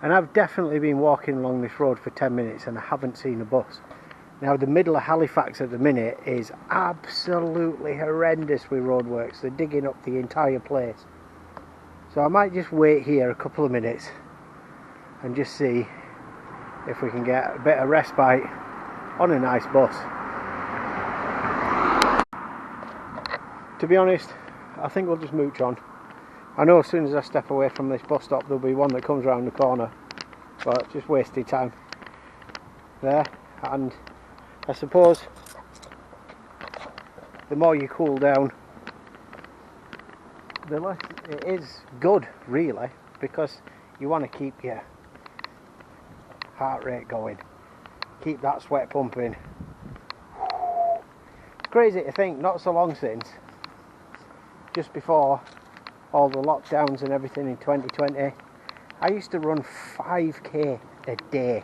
and I've definitely been walking along this road for 10 minutes and I haven't seen a bus. Now, the middle of Halifax at the minute is absolutely horrendous with roadworks. They're digging up the entire place. So I might just wait here a couple of minutes and just see if we can get a bit of respite on a nice bus. To be honest, I think we'll just mooch on. I know as soon as I step away from this bus stop there'll be one that comes around the corner, but just wasted time there. And I suppose the more you cool down, the less it is good, really, because you want to keep your heart rate going, keep that sweat pumping. It's crazy to think, not so long since, just before all the lockdowns and everything in 2020, I used to run 5k a day.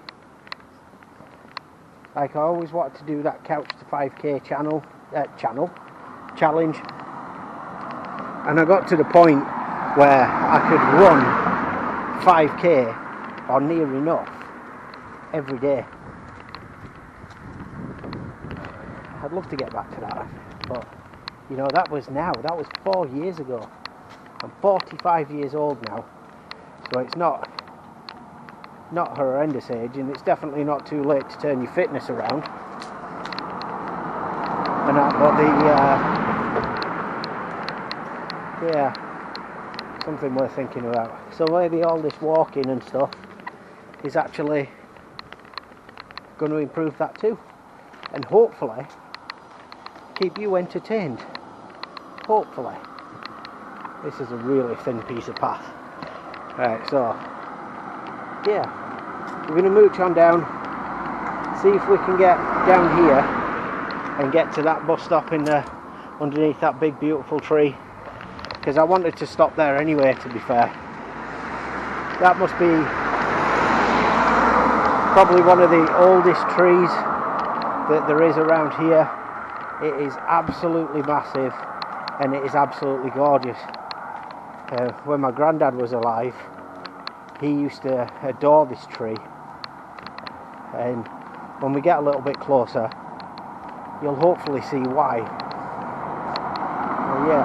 Like, I always wanted to do that couch to 5k challenge, and I got to the point where I could run 5k or near enough every day. I'd love to get back to that, but you know, that was 4 years ago. I'm 45 years old now, so it's not a horrendous age, and it's definitely not too late to turn your fitness around. And that, but yeah, something worth thinking about. So maybe all this walking and stuff is actually going to improve that too, and hopefully keep you entertained. Hopefully. This is a really thin piece of path. Right, so yeah, we're going to mooch on down, see if we can get down here and get to that bus stop in the underneath that big beautiful tree, because I wanted to stop there anyway, to be fair. That must be probably one of the oldest trees that there is around here. It is absolutely massive and it is absolutely gorgeous. When my granddad was alive, he used to adore this tree, and when we get a little bit closer you'll hopefully see why. Oh yeah,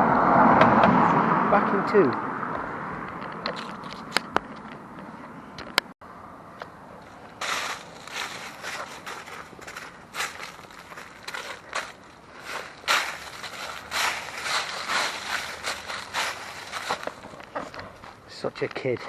back in 2. Such a kid.